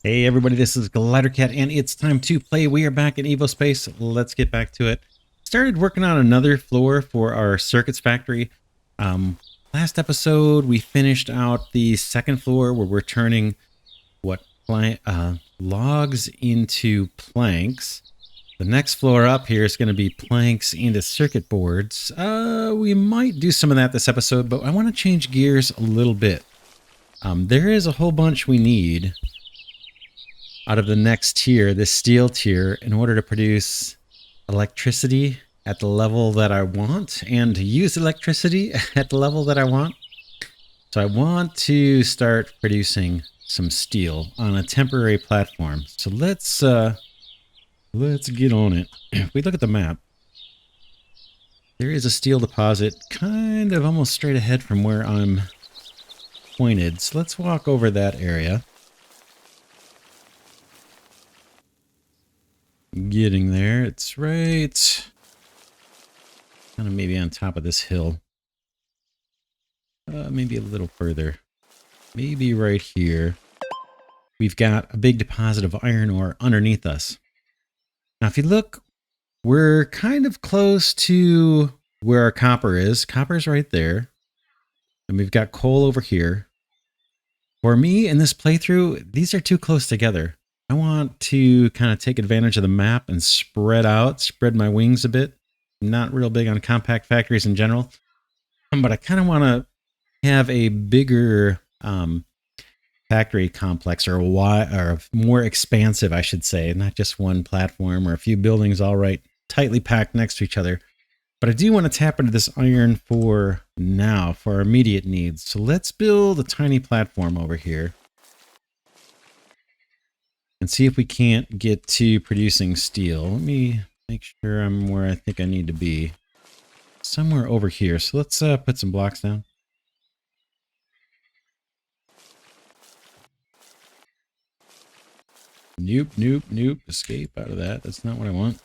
Hey everybody, this is Glidercat and it's time to play. We are back in Evospace. Let's get back to it. Started working on another floor for our circuits factory. Last episode we finished out the second floor where we're turning logs into planks. The next floor up here is going to be planks into circuit boards. We might do some of that this episode, but I want to change gears a little bit. There is a whole bunch we need out of the next tier, this steel tier, in order to produce electricity at the level that I want and to use electricity at the level that I want. So I want to start producing some steel on a temporary platform. So let's get on it. If we look at the map, there is a steel deposit kind of almost straight ahead from where I'm pointed. So let's walk over that area. Getting there. It's right kind of maybe on top of this hill. Maybe a little further. Maybe right here. We've got a big deposit of iron ore underneath us. Now, if you look, we're kind of close to where our copper is. Copper's right there. And we've got coal over here. For me, in this playthrough, these are too close together. I want to kind of take advantage of the map and spread out, spread my wings a bit. I'm not real big on compact factories in general, but I kind of want to have a bigger factory complex, or more expansive, I should say, not just one platform or a few buildings all right, tightly packed next to each other. But I do want to tap into this iron for now, for our immediate needs. So let's build a tiny platform over here and see if we can't get to producing steel. Let me make sure I'm where I think I need to be. Somewhere over here. So let's put some blocks down. Nope, nope, nope. Escape out of that. That's not what I want.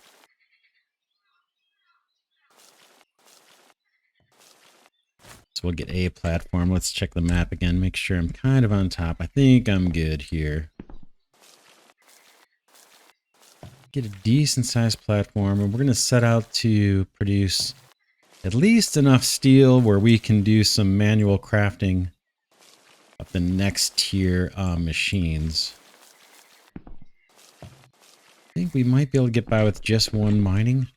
So we'll get a platform. Let's check the map again. Make sure I'm kind of on top. I think I'm good here. Get a decent sized platform, and we're going to set out to produce at least enough steel where we can do some manual crafting of the next tier machines. I think we might be able to get by with just one mining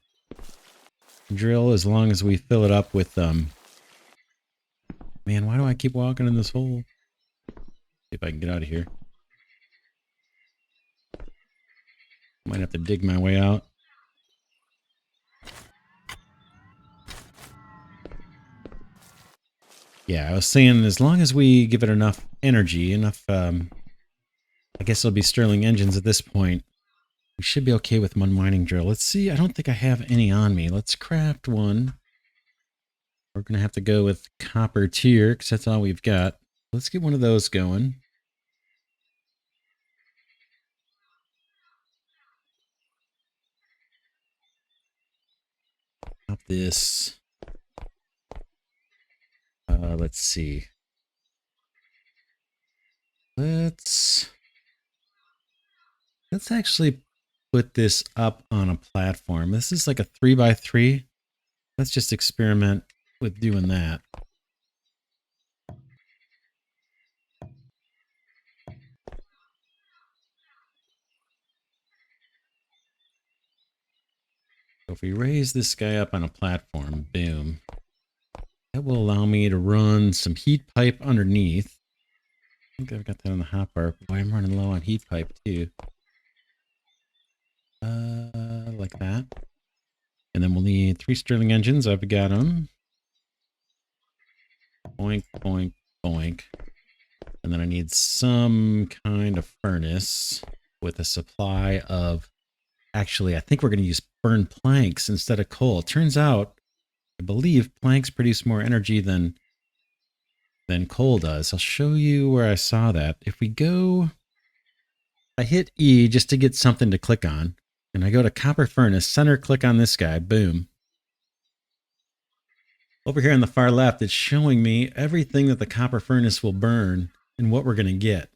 drill as long as we fill it up with man, why do I keep walking in this hole? See if I can get out of here. Might have to dig my way out. Yeah, I was saying as long as we give it enough energy, enough, I guess it'll be Stirling engines at this point, we should be okay with one mining drill. Let's see, I don't think I have any on me. Let's craft one. We're going to have to go with copper tier because that's all we've got. Let's get one of those going. Pop this. Let's see. Let's actually put this up on a platform. This is like a 3x3. Let's just experiment with doing that. So if we raise this guy up on a platform, boom, that will allow me to run some heat pipe underneath. I think I've got that on the hopper. Boy, I'm running low on heat pipe too. Like that. And then we'll need 3 Stirling engines. I've got them. Boink, boink, boink. And then I need some kind of furnace with a supply of... Actually, I think we're going to use burned planks instead of coal. It turns out, I believe planks produce more energy than coal does. I'll show you where I saw that. If we go... I hit E just to get something to click on. And I go to copper furnace, center click on this guy, boom. Over here on the far left, it's showing me everything that the copper furnace will burn and what we're going to get.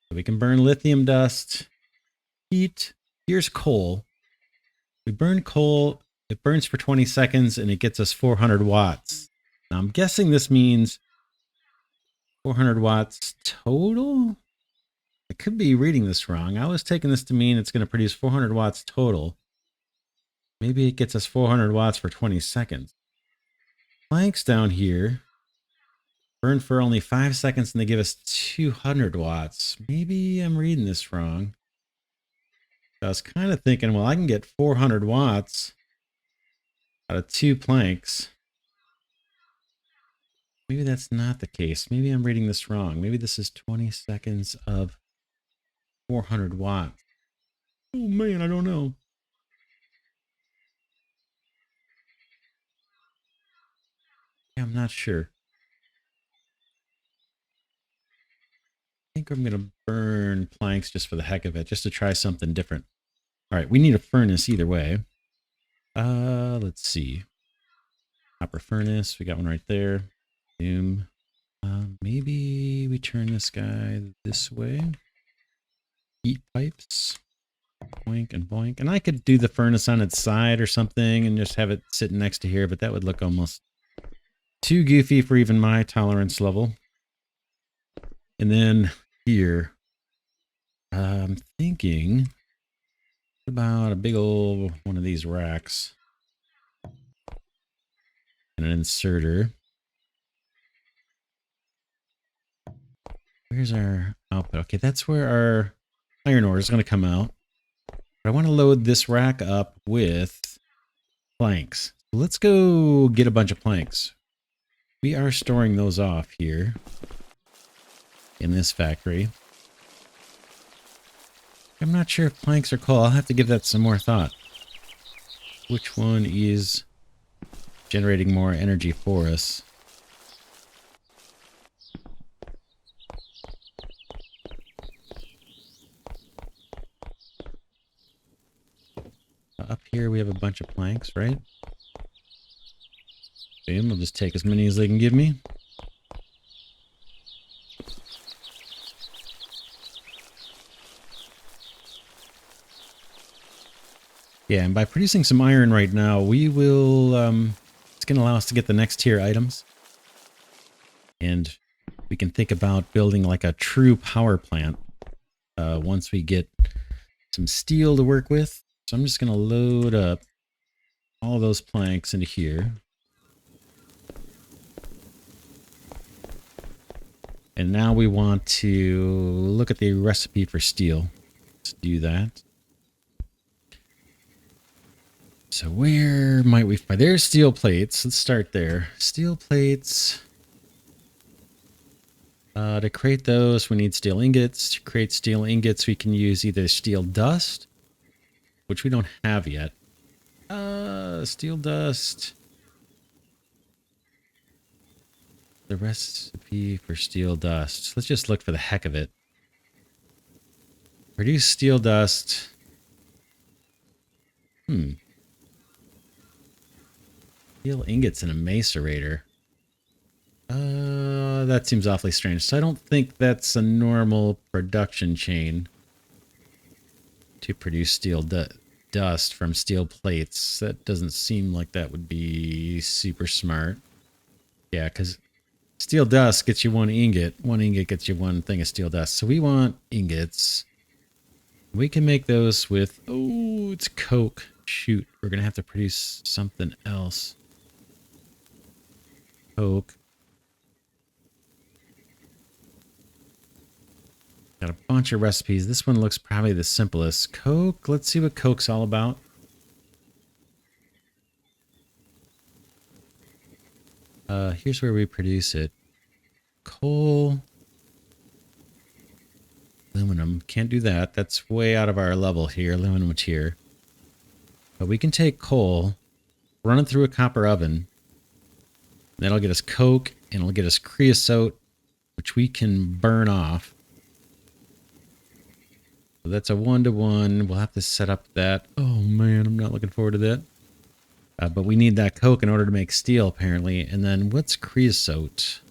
So we can burn lithium dust, heat. Here's coal. We burn coal. It burns for 20 seconds and it gets us 400 watts. Now I'm guessing this means 400 watts total. I could be reading this wrong. I was taking this to mean it's going to produce 400 watts total. Maybe it gets us 400 watts for 20 seconds. Planks down here burn for only 5 seconds and they give us 200 watts. Maybe I'm reading this wrong. I was kind of thinking, well, I can get 400 watts out of 2 planks. Maybe that's not the case. Maybe I'm reading this wrong. Maybe this is 20 seconds of 400 watts. Oh man, I don't know. I'm not sure. I think I'm going to burn planks just for the heck of it, just to try something different. All right, we need a furnace either way. Let's see. Copper furnace, we got one right there. Boom. Maybe we turn this guy this way. Heat pipes. Boink and boink. And I could do the furnace on its side or something and just have it sitting next to here, but that would look almost too goofy for even my tolerance level. And then here, I'm thinking about a big old one of these racks and an inserter. Where's our output? Okay, that's where our iron ore is going to come out. But I want to load this rack up with planks. Let's go get a bunch of planks. We are storing those off here in this factory. I'm not sure if planks are coal. I'll have to give that some more thought. Which one is generating more energy for us? Up here we have a bunch of planks, right? Boom, I'll just take as many as they can give me. Yeah, and by producing some iron right now, we will, it's going to allow us to get the next tier items. And we can think about building like a true power plant once we get some steel to work with. So I'm just going to load up all those planks into here. And now we want to look at the recipe for steel. Let's do that. So where might we find? There's steel plates. Let's start there. Steel plates. To create those, we need steel ingots. To create steel ingots, we can use either steel dust, which we don't have yet. Steel dust. The recipe for steel dust. Let's just look for the heck of it. Produce steel dust. Steel ingots in a macerator. That seems awfully strange. So I don't think that's a normal production chain to produce steel dust from steel plates. That doesn't seem like that would be super smart. Yeah, because steel dust gets you one ingot. One ingot gets you one thing of steel dust. So we want ingots. We can make those with... Oh, it's coke. Shoot, we're going to have to produce something else. Coke. Got a bunch of recipes. This one looks probably the simplest. Coke. Let's see what coke's all about. Here's where we produce it. Coal. Aluminum. Can't do that. That's way out of our level here. Aluminum tier. But we can take coal, run it through a copper oven. That'll get us coke, and it'll get us creosote, which we can burn off. So that's a 1-to-1. We'll have to set up that. Oh man, I'm not looking forward to that. But we need that coke in order to make steel, apparently. And then what's creosote?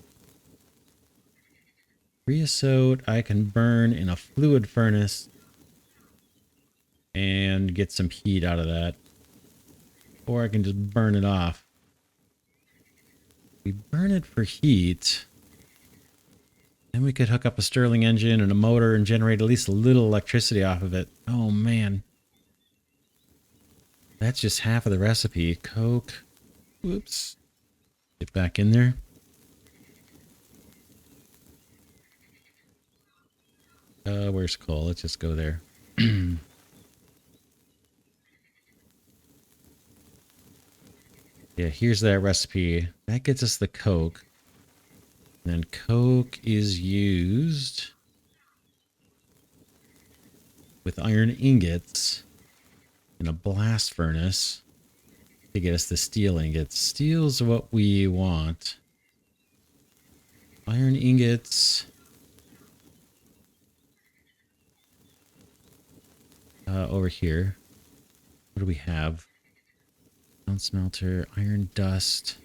Creosote I can burn in a fluid furnace and get some heat out of that. Or I can just burn it off. We burn it for heat. Then we could hook up a Stirling engine and a motor and generate at least a little electricity off of it. Oh man. That's just half of the recipe. Coke. Whoops. Get back in there. Where's coal? Let's just go there. Yeah, here's that recipe. That gets us the coke. And then coke is used with iron ingots in a blast furnace to get us the steel ingots. Steel's what we want. Iron ingots. Over here. What do we have? Stone smelter, iron dust,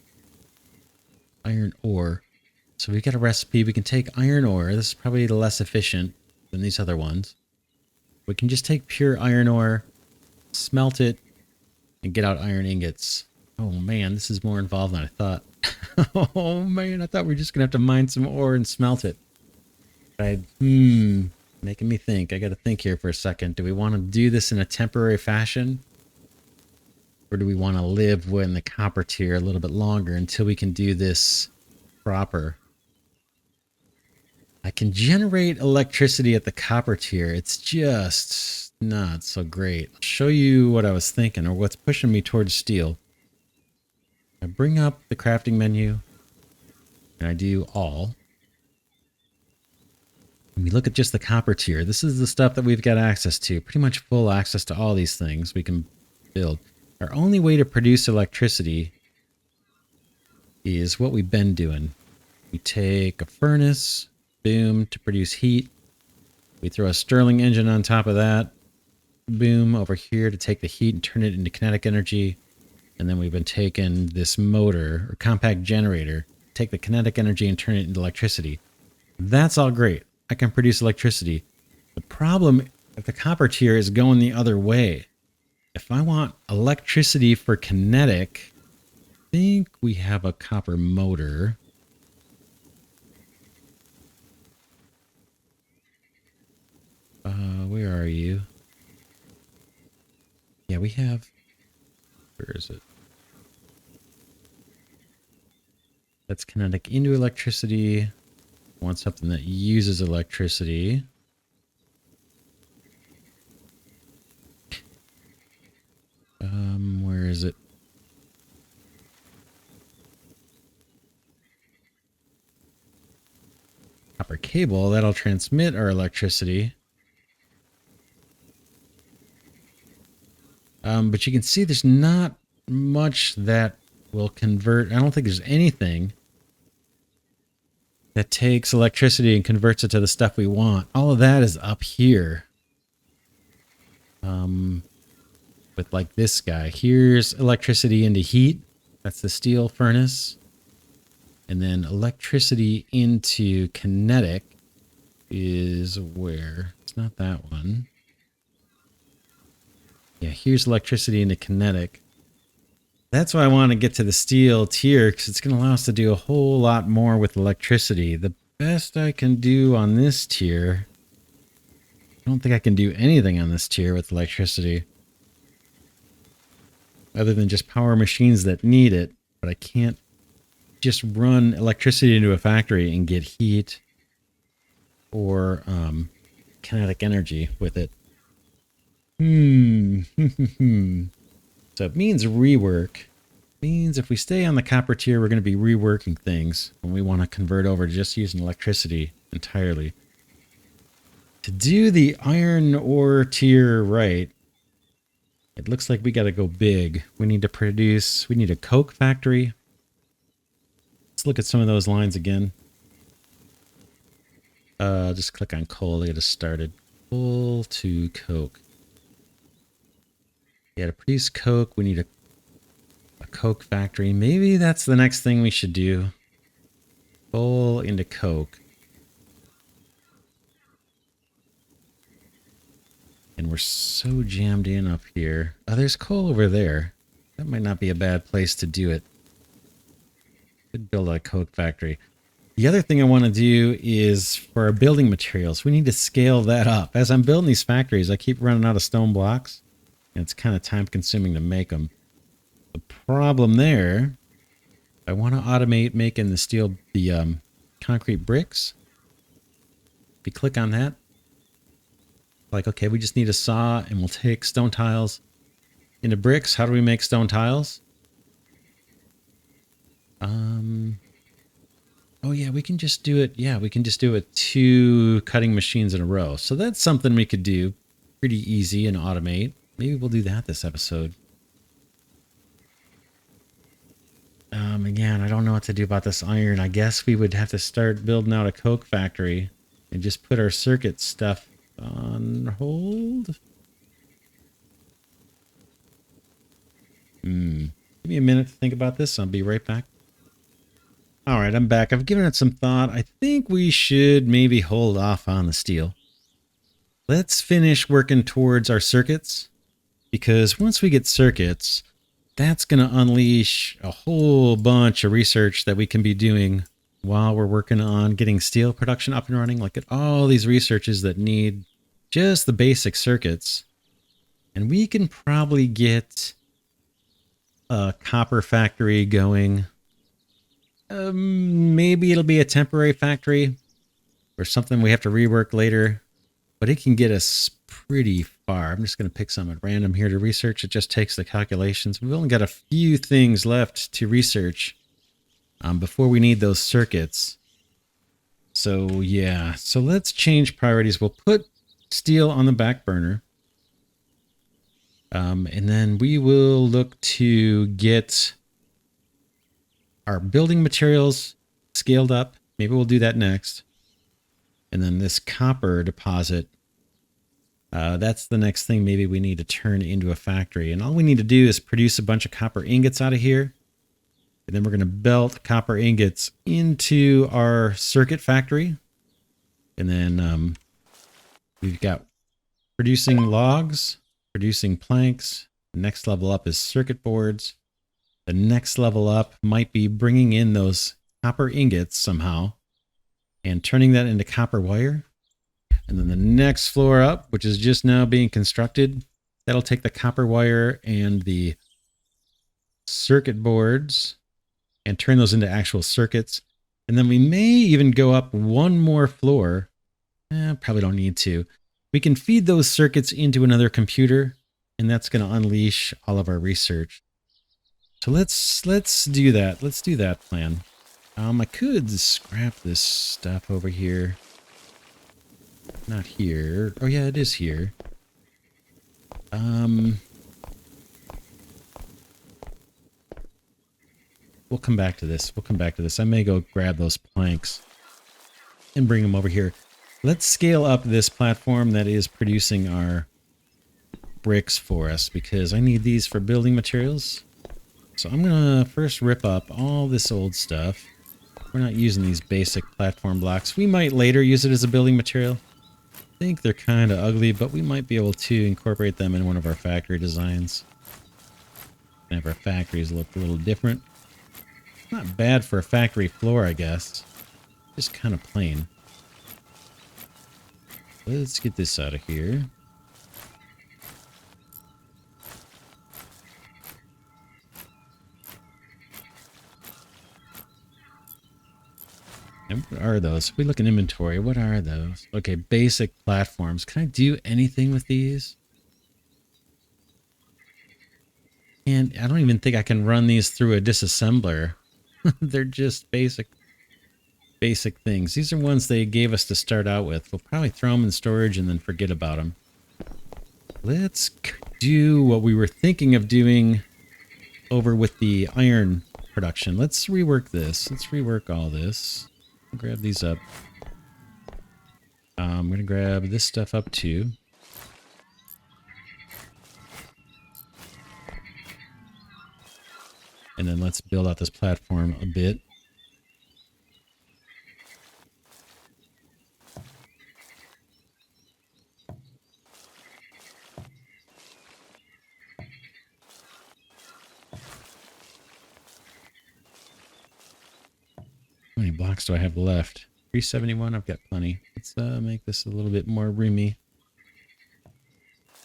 iron ore. So we got a recipe. We can take iron ore. This is probably less efficient than these other ones. We can just take pure iron ore, smelt it, and get out iron ingots. Oh man, this is more involved than I thought. Oh man, I thought we were just gonna have to mine some ore and smelt it. Making me think. I gotta think here for a second. Do we want to do this in a temporary fashion? Or do we want to live in the copper tier a little bit longer until we can do this proper? I can generate electricity at the copper tier. It's just not so great. I'll show you what I was thinking, or what's pushing me towards steel. I bring up the crafting menu, and I do all. When we look at just the copper tier, this is the stuff that we've got access to. Pretty much full access to all these things we can build. Our only way to produce electricity is what we've been doing. We take a furnace, boom, to produce heat. We throw a Stirling engine on top of that, boom, over here to take the heat and turn it into kinetic energy. And then we've been taking this motor or compact generator, take the kinetic energy and turn it into electricity. That's all great. I can produce electricity. The problem at the copper tier is going the other way. If I want electricity for kinetic, I think we have a copper motor. Where are you? Yeah, we have... Where is it? That's kinetic into electricity. I want something that uses electricity. Where is it? Copper cable, that'll transmit our electricity. But you can see there's not much that will convert. I don't think there's anything that takes electricity and converts it to the stuff we want. All of that is up here. With like this guy. Here's electricity into heat. That's the steel furnace. And then electricity into kinetic is where? It's not that one. Yeah, here's electricity into kinetic. That's why I want to get to the steel tier, because it's going to allow us to do a whole lot more with electricity. The best I can do on this tier... I don't think I can do anything on this tier with electricity. Other than just power machines that need it. But I can't just run electricity into a factory and get heat or kinetic energy with it. So it means rework. It means if we stay on the copper tier, we're going to be reworking things when we want to convert over to just using electricity entirely. To do the iron ore tier right, it looks like we got to go big. We need a coke factory. Let's look at some of those lines again. Just click on coal to get us started. Coal to coke. Yeah, to produce coke, we need a coke factory. Maybe that's the next thing we should do. Coal into coke. And we're so jammed in up here. Oh, there's coal over there. That might not be a bad place to do it. Could build a coke factory. The other thing I want to do is for our building materials, we need to scale that up. As I'm building these factories, I keep running out of stone blocks, and it's kind of time consuming to make them. The problem there, I want to automate making the concrete bricks. If you click on that, like, okay, we just need a saw and we'll take stone tiles into bricks. How do we make stone tiles? Oh yeah, we can just do it. Yeah, we can just do it with 2 cutting machines in a row. So that's something we could do pretty easy and automate. Maybe we'll do that this episode. Again, I don't know what to do about this iron. I guess we would have to start building out a coke factory and just put our circuit stuff on hold. Give me a minute to think about this. I'll be right back. All right, I'm back. I've given it some thought. I think we should maybe hold off on the steel. Let's finish working towards our circuits, because once we get circuits, that's going to unleash a whole bunch of research that we can be doing while we're working on getting steel production up and running. Like at all these researches that need just the basic circuits. And we can probably get a copper factory going. Maybe it'll be a temporary factory or something we have to rework later, but it can get us pretty far. I'm just going to pick some at random here to research. It just takes the calculations. We've only got a few things left to research before we need those circuits. So yeah, so let's change priorities. We'll put steel on the back burner. And then we will look to get our building materials scaled up. Maybe we'll do that next. And then this copper deposit, that's the next thing maybe we need to turn into a factory. And all we need to do is produce a bunch of copper ingots out of here. And then we're going to belt copper ingots into our circuit factory. And then we've got producing logs, producing planks. The next level up is circuit boards. The next level up might be bringing in those copper ingots somehow and turning that into copper wire. And then the next floor up, which is just now being constructed, that'll take the copper wire and the circuit boards and turn those into actual circuits. And then we may even go up one more floor. Probably don't need to. We can feed those circuits into another computer, and that's going to unleash all of our research. So let's do that. Let's do that plan. I could scrap this stuff over here. Not here. Oh yeah, it is here. We'll come back to this. We'll come back to this. I may go grab those planks and bring them over here. Let's scale up this platform that is producing our bricks for us, because I need these for building materials. So I'm going to first rip up all this old stuff. We're not using these basic platform blocks. We might later use it as a building material. I think they're kind of ugly, but we might be able to incorporate them in one of our factory designs. And have our factories look a little different. Not bad for a factory floor, I guess. Just kind of plain. Let's get this out of here. And what are those? If we look in inventory, what are those? Okay, basic platforms. Can I do anything with these? And I don't even think I can run these through a disassembler. They're just basic things. These are ones they gave us to start out with. We'll probably throw them in storage and then forget about them. Let's do what we were thinking of doing over with the iron production. Let's rework this. Let's rework all this. I'll grab these up. I'm going to grab this stuff up too. And then let's build out this platform a bit. blocks do I have left? 371. I've got plenty. Let's make this a little bit more roomy.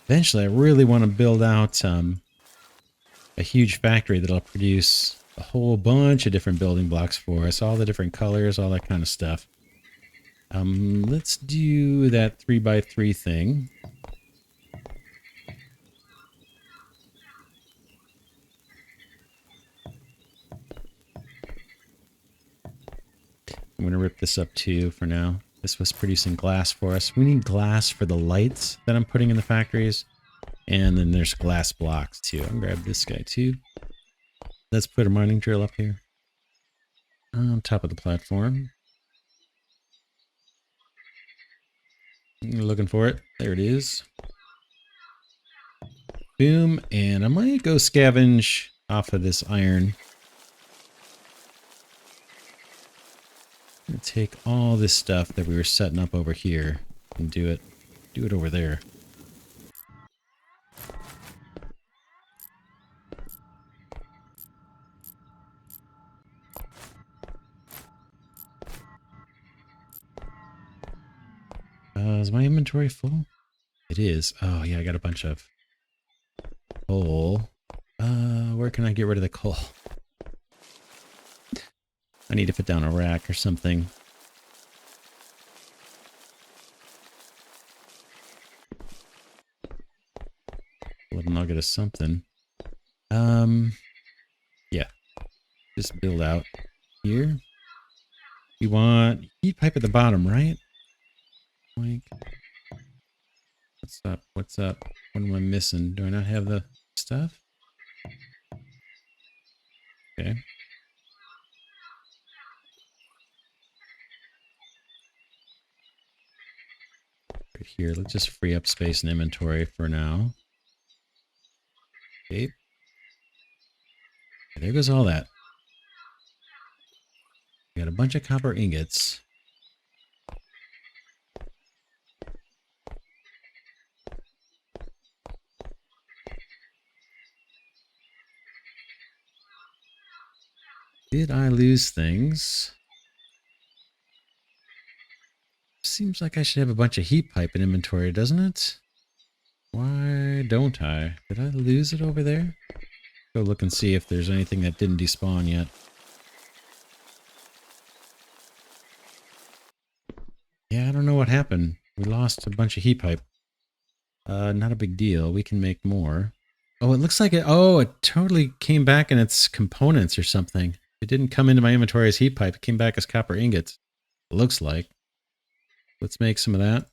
Eventually, I really want to build out a huge factory that'll produce a whole bunch of different building blocks for us, all the different colors, all that kind of stuff. Let's do that 3x3 thing. I'm going to rip this up too for now. This was producing glass for us. We need glass for the lights that I'm putting in the factories. And then there's glass blocks too. I'm going to grab this guy too. Let's put a mining drill up here on top of the platform. Looking for it. There it is. Boom. And I might go scavenge off of this iron. I'm going to take all this stuff that we were setting up over here and do it over there. Is my inventory full? It is. Oh yeah, I got a bunch of coal. Where can I get rid of the coal? I need to put down a rack or something. A little nugget of something. Yeah. Just build out here. You want heat pipe at the bottom, right? Like, what's up? What's up? What am I missing? Do I not have the stuff? Okay. Right here. Let's just free up space and inventory for now. Okay. There goes all that. We got a bunch of copper ingots. Did I lose things? Seems like I should have a bunch of heat pipe in inventory, doesn't it? Why don't I? Did I lose it over there? Go look and see if there's anything that didn't despawn yet. Yeah, I don't know what happened. We lost a bunch of heat pipe. Not a big deal. We can make more. Oh, it looks like it. Oh, it totally came back in its components or something. It didn't come into my inventory as heat pipe. It came back as copper ingots. It looks like. Let's make some of that.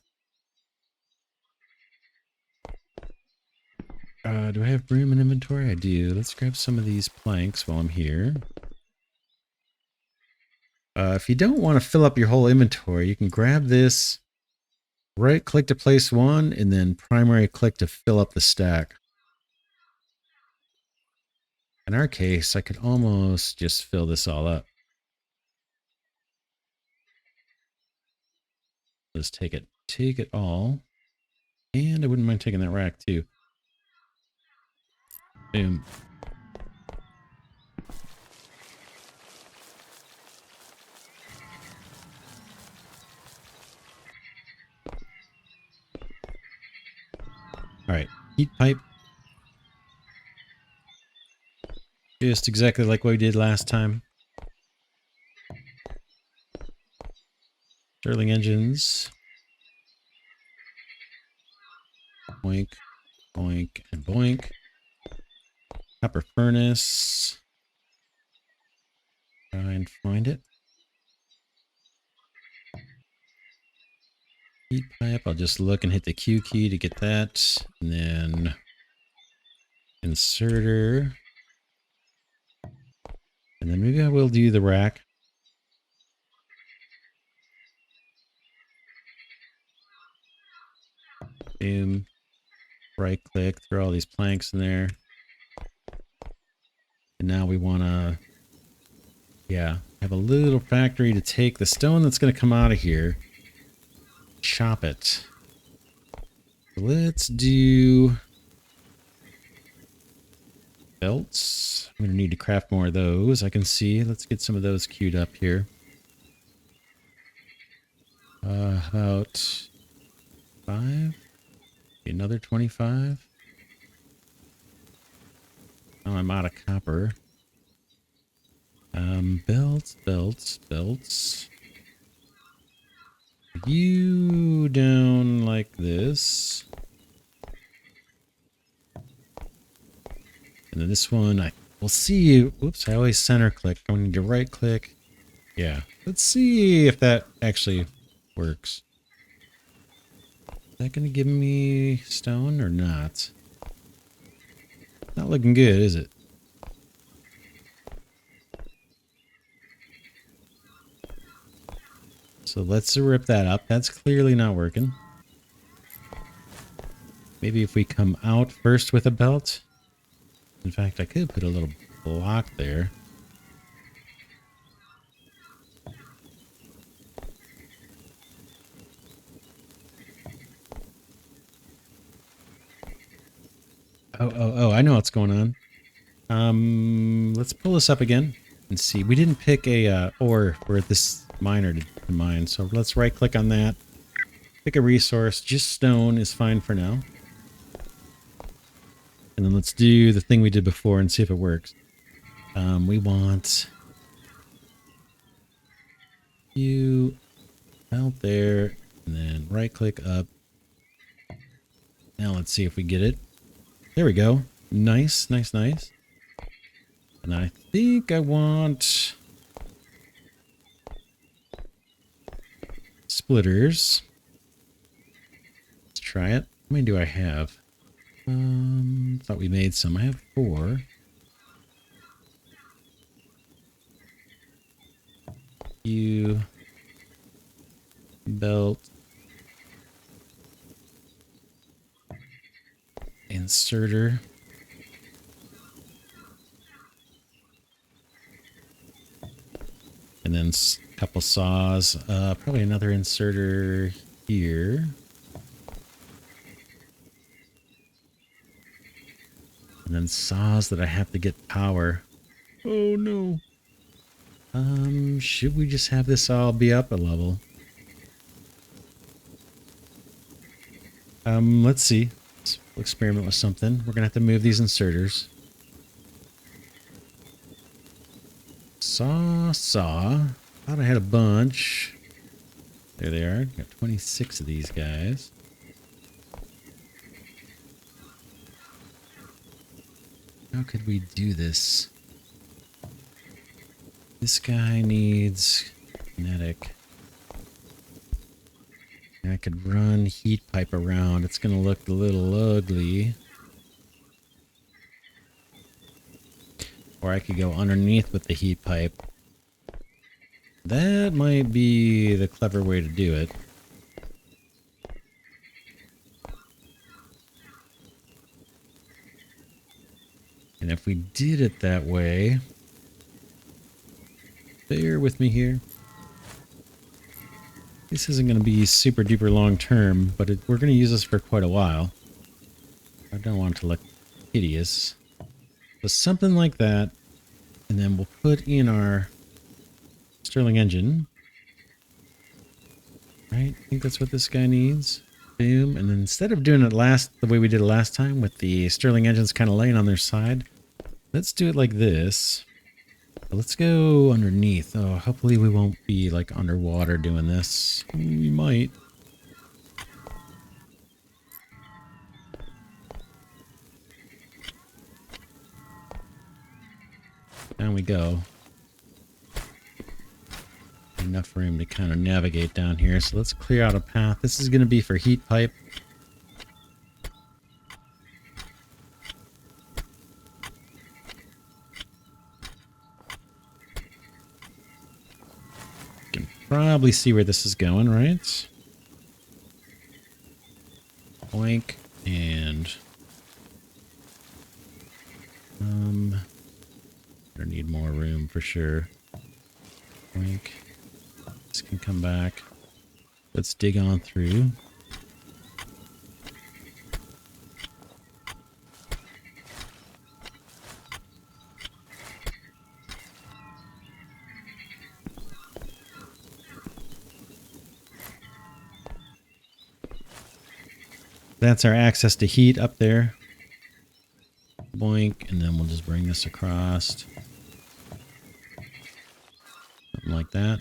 Do I have room in inventory? I do. Let's grab some of these planks while I'm here. If you don't want to fill up your whole inventory, you can grab this, right click to place one, and then primary click to fill up the stack. In our case, I could almost just fill this all up. Let's take it all. And I wouldn't mind taking that rack too. Boom. All right, heat pipe. Just exactly like what we did last time. Stirling engines. Boink, boink, and boink. Copper furnace. Try and find it. Heat pipe. I'll just look and hit the Q key to get that. And then inserter. And then maybe I will do the rack. Boom. Right click, throw all these planks in there. And now we want to, have a little factory to take the stone that's going to come out of here. Chop it. Let's do belts. I'm going to need to craft more of those. I can see. Let's get some of those queued up here. About 5? Another 25? Oh, I'm out of copper. Belts. You down like this. And then this one, we'll see. Whoops, I always center click. I need to right click. Yeah. Let's see if that actually works. Is that going to give me stone or not? Not looking good, is it? So let's rip that up. That's clearly not working. Maybe if we come out first with a belt. In fact, I could put a little block there. Oh, I know what's going on. Let's pull this up again and see. We didn't pick a ore for this miner to mine, so let's right click on that. Pick a resource. Just stone is fine for now. And then let's do the thing we did before and see if it works. We want you out there and then right click up. Now let's see if we get it. There we go. Nice. And I think I want splitters. Let's try it. How many do I have? Thought we made some. I have 4. You belt inserter. And then a couple saws. Probably another inserter here. And then saws that I have to get power. Oh no. Should we just have this all be up a level? Let's see. We'll experiment with something. We're gonna have to move these inserters. Saw. Thought I had a bunch. There they are. Got 26 of these guys. How could we do this? This guy needs kinetic. And I could run heat pipe around. It's going to look a little ugly. Or I could go underneath with the heat pipe. That might be the clever way to do it. And if we did it that way, bear with me here. This isn't going to be super duper long term, but we're going to use this for quite a while. I don't want it to look hideous. So something like that. And then we'll put in our Stirling engine. Right? I think that's what this guy needs. Boom. And then instead of doing it the way we did it last time with the Stirling engines kind of laying on their side, let's do it like this. Let's go underneath. Oh, hopefully we won't be like underwater doing this. We might. Down we go. Enough room to kind of navigate down here. So let's clear out a path. This is going to be for heat pipe. Probably see where this is going, right? Boink and I need more room for sure. Boink. This can come back. Let's dig on through. That's our access to heat up there. Boink, and then we'll just bring this across. Something like that.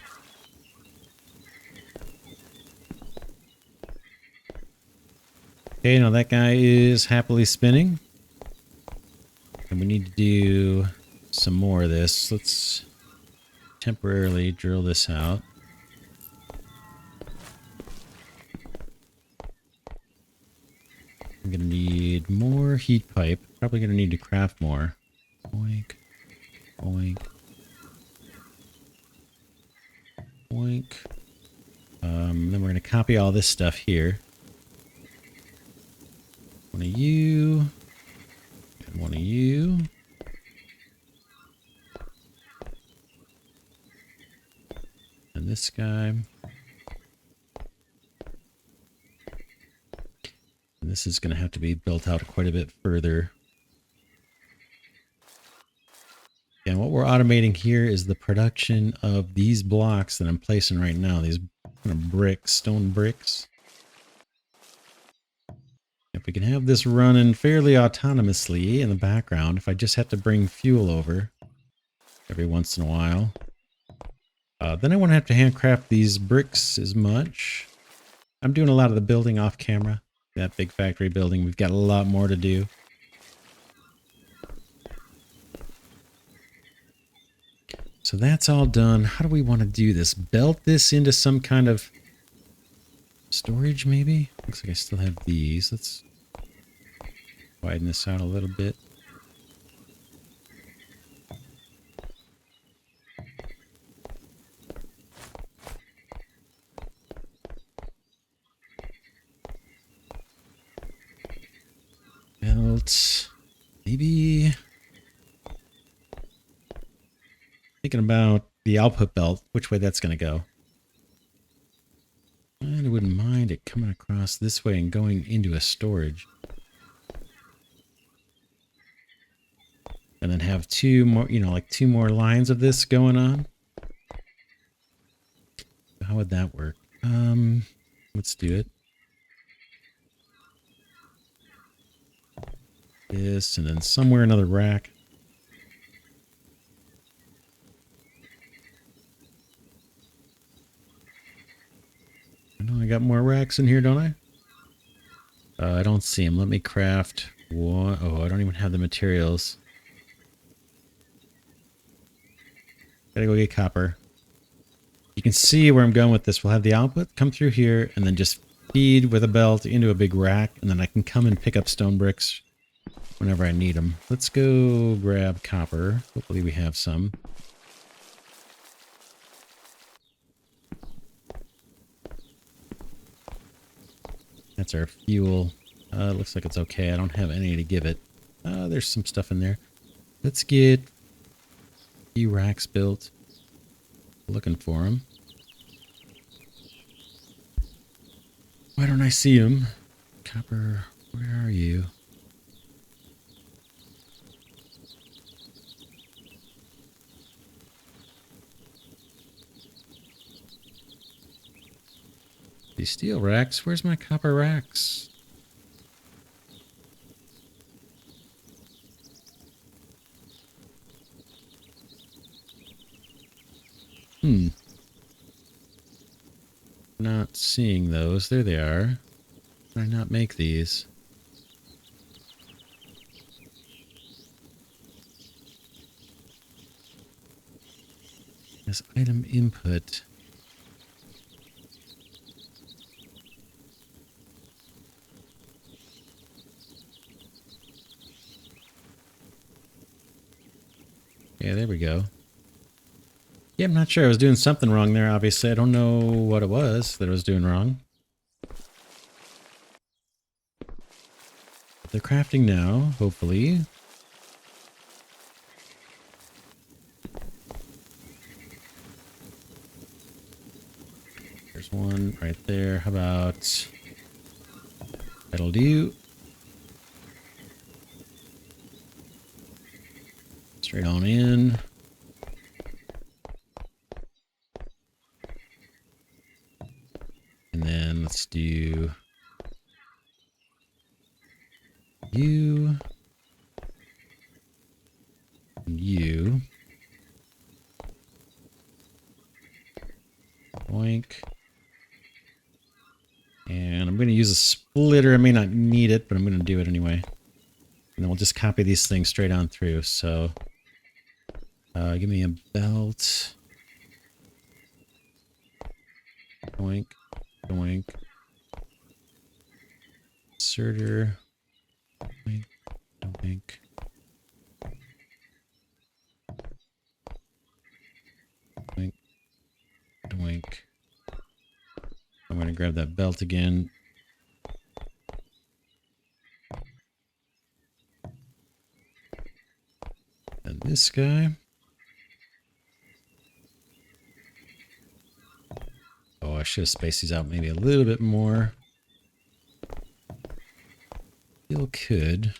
Okay, now that guy is happily spinning. And we need to do some more of this. Let's temporarily drill this out. I'm going to need more heat pipe. Probably going to need to craft more. Boink, boink, boink. Then we're going to copy all this stuff here. One of you. And one of you. And this guy. And this is going to have to be built out quite a bit further. And what we're automating here is the production of these blocks that I'm placing right now. These kind of bricks, stone bricks. If we can have this running fairly autonomously in the background, if I just have to bring fuel over every once in a while, then I won't have to handcraft these bricks as much. I'm doing a lot of the building off camera. That big factory building, we've got a lot more to do. So that's all done. How do we want to do this? Belt this into some kind of storage, maybe? Looks like I still have these. Let's widen this out a little bit. Belt. Maybe. Thinking about the output belt, which way that's going to go. And I wouldn't mind it coming across this way and going into a storage. And then have two more, like two more lines of this going on. How would that work? Let's do it. This, and then somewhere another rack. I know I got more racks in here, don't I? I don't see them. Let me craft one. Oh, I don't even have the materials. Gotta go get copper. You can see where I'm going with this. We'll have the output come through here and then just feed with a belt into a big rack, and then I can come and pick up stone bricks whenever I need them. Let's go grab copper. Hopefully we have some. That's our fuel. Looks like it's okay. I don't have any to give it. There's some stuff in there. Let's get a few racks built. Looking for them. Why don't I see them? Copper, where are you? These steel racks? Where's my copper racks? Not seeing those. There they are. Did I not make these? This item input. Yeah, there we go. Yeah, I'm not sure. I was doing something wrong there, obviously. I don't know what it was that I was doing wrong. They're crafting now, hopefully. There's one right there. How about... That'll do. Straight on in. And then let's do You. And you. Boink. And I'm going to use a splitter. I may not need it, but I'm going to do it anyway. And then we'll just copy these things straight on through. So give me a belt. Boink. Boink. Inserter. Boink. Boink. Boink. Boink. I'm going to grab that belt again. And this guy. Oh, I should have spaced these out maybe a little bit more. Still could.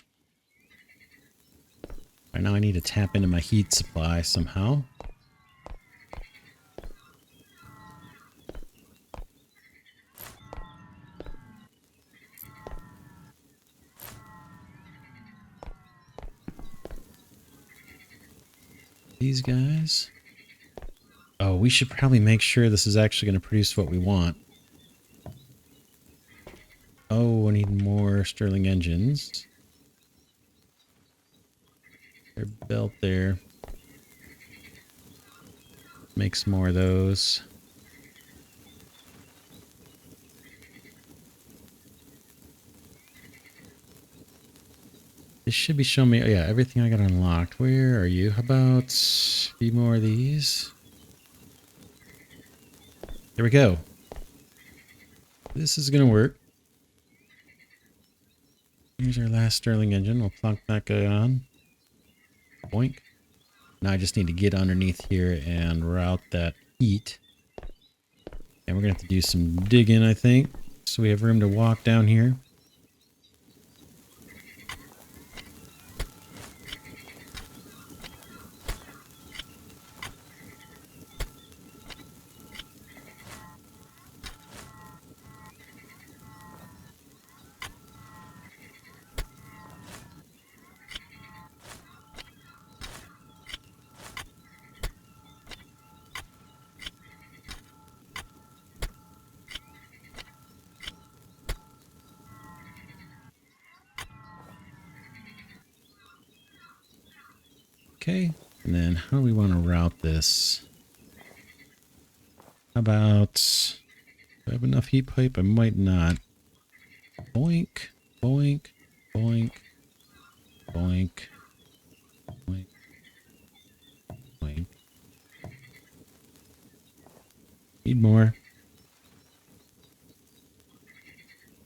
Right now I need to tap into my heat supply somehow. These guys. Oh, we should probably make sure this is actually going to produce what we want. Oh, I need more Stirling engines. Their belt there. Make some more of those. This should be showing me, oh yeah, everything I got unlocked. Where are you? How about a few more of these? There we go. This is going to work. Here's our last Stirling engine. We'll plunk that guy on. Boink. Now I just need to get underneath here and route that heat. And we're going to have to do some digging, I think. So we have room to walk down here. Okay, and then how do we want to route this? How about, do I have enough heat pipe? I might not. Boink, boink, boink, boink, boink, boink. Need more.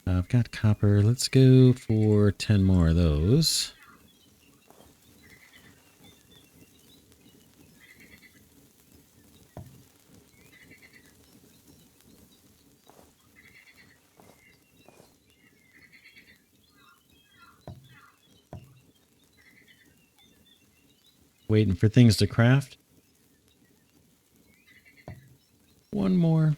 I've got copper. Let's go for 10 more of those. Waiting for things to craft. One more.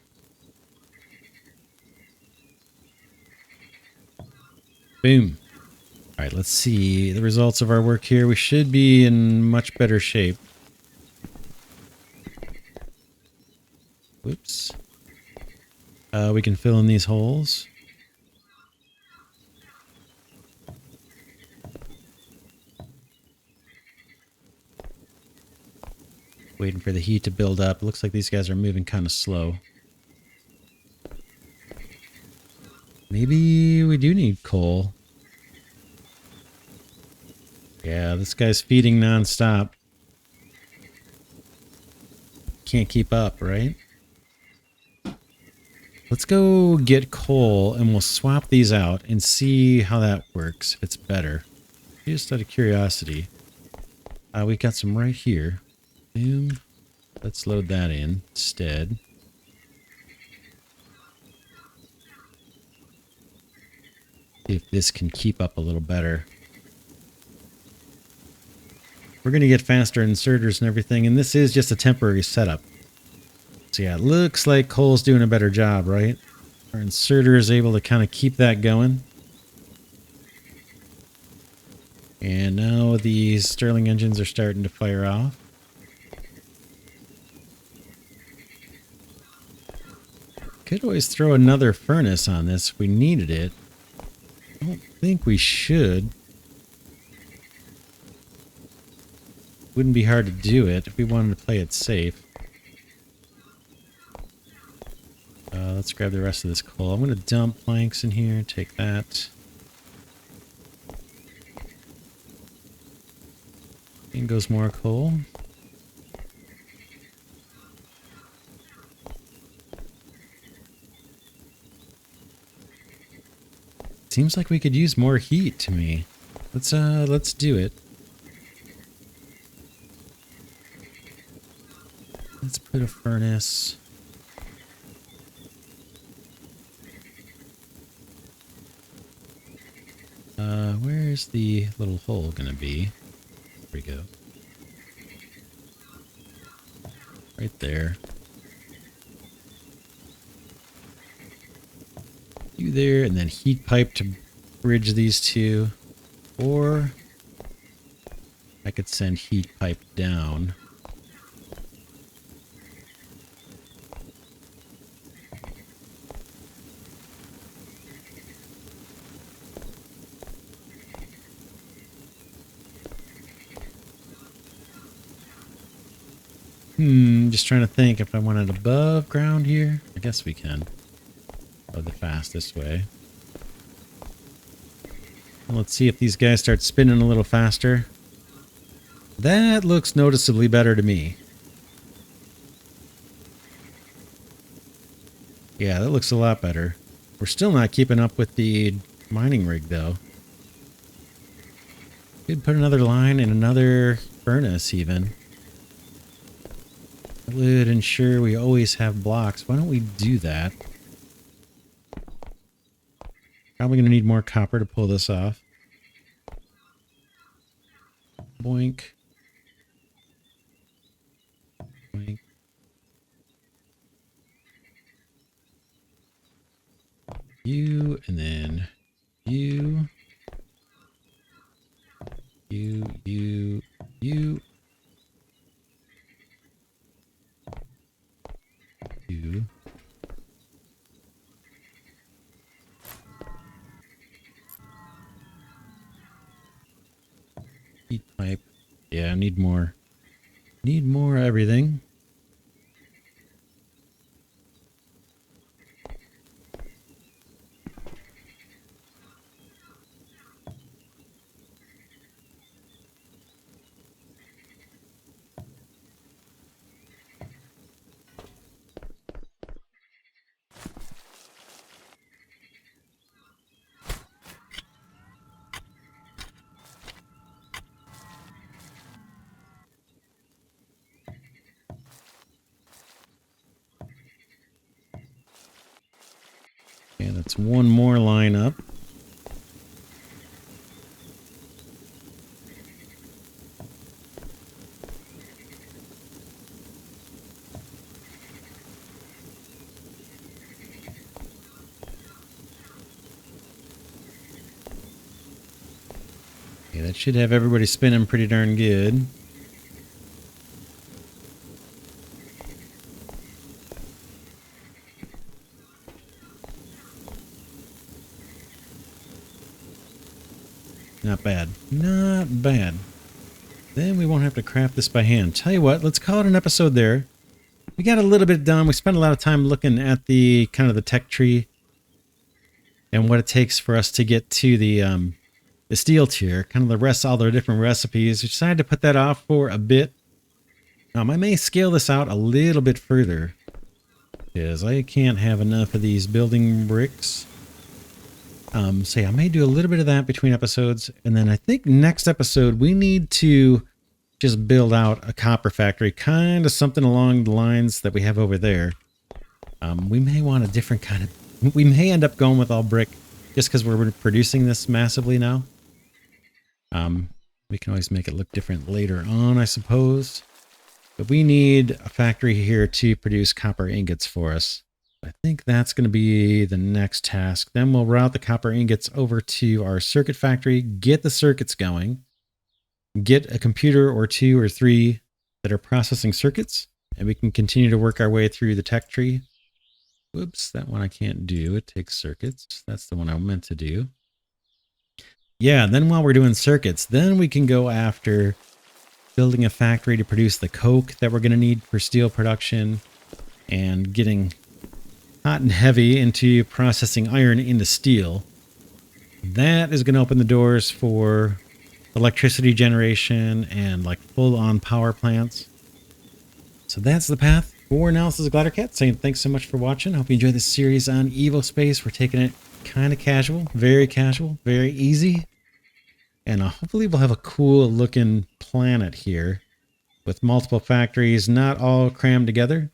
Boom. All right, let's see the results of our work here. We should be in much better shape. Whoops. We can fill in these holes. Waiting for the heat to build up. It looks like these guys are moving kind of slow. Maybe we do need coal. Yeah, this guy's feeding nonstop. Can't keep up, right? Let's go get coal and we'll swap these out and see how that works. If it's better. Just out of curiosity. We got some right here. Boom. Let's load that in instead. See if this can keep up a little better. We're going to get faster inserters and everything, and this is just a temporary setup. So yeah, it looks like coal's doing a better job, right? Our inserter is able to kind of keep that going. And now these Stirling engines are starting to fire off. Could always throw another furnace on this if we needed it. I don't think we should. Wouldn't be hard to do it if we wanted to play it safe. Let's grab the rest of this coal. I'm going to dump planks in here. Take that. In goes more coal. Seems like we could use more heat to me. Let's do it. Let's put a furnace. Where's the little hole gonna be? There we go. Right there. You there, and then heat pipe to bridge these two. Or I could send heat pipe down. Just trying to think if I want it above ground here. I guess we can. Or the fastest way. Well, let's see if these guys start spinning a little faster. That looks noticeably better to me. Yeah, that looks a lot better. We're still not keeping up with the mining rig, though. Could put another line and another furnace, even. It would ensure we always have blocks. Why don't we do that? Probably going to need more copper to pull this off. Boink. Boink. You, and then you. You. You. Heat pipe. Yeah, I need more. Need more everything. Okay, that's one more line up. Okay, that should have everybody spinning pretty darn good. Not bad. Not bad. Then we won't have to craft this by hand. Tell you what, let's call it an episode there. We got a little bit done. We spent a lot of time looking at the kind of the tech tree and what it takes for us to get to the steel tier, kind of the rest, all the different recipes. We decided to put that off for a bit. I may scale this out a little bit further because I can't have enough of these building bricks. So yeah, I may do a little bit of that between episodes. And then I think next episode, we need to just build out a copper factory, kind of something along the lines that we have over there. We may want a different kind of, we may end up going with all brick just because we're producing this massively now. We can always make it look different later on, I suppose. But we need a factory here to produce copper ingots for us. I think that's going to be the next task. Then we'll route the copper ingots over to our circuit factory, get the circuits going. get a computer or 2 or 3 that are processing circuits, and we can continue to work our way through the tech tree. Whoops, that one I can't do. It takes circuits. That's the one I meant to do. Yeah, then while we're doing circuits, then we can go after building a factory to produce the coke that we're going to need for steel production, and getting hot and heavy into processing iron into steel. That is going to open the doors for electricity generation and like full-on power plants. So that's the path. For now, this is Glidercat saying thanks so much for watching. I hope you enjoyed this series on Evospace. We're taking it kind of casual, very easy. And hopefully we'll have a cool looking planet here with multiple factories, not all crammed together.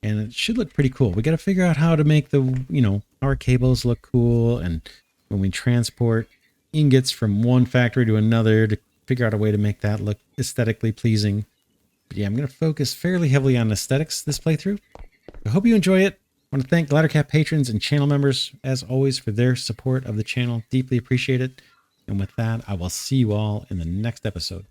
And it should look pretty cool. We got to figure out how to make the, power cables look cool. And when we transport ingots from one factory to another, to figure out a way to make that look aesthetically pleasing. But yeah, I'm going to focus fairly heavily on aesthetics this playthrough. I hope you enjoy it. I want to thank Glidercat patrons and channel members, as always, for their support of the channel. Deeply appreciate it. And with that, I will see you all in the next episode.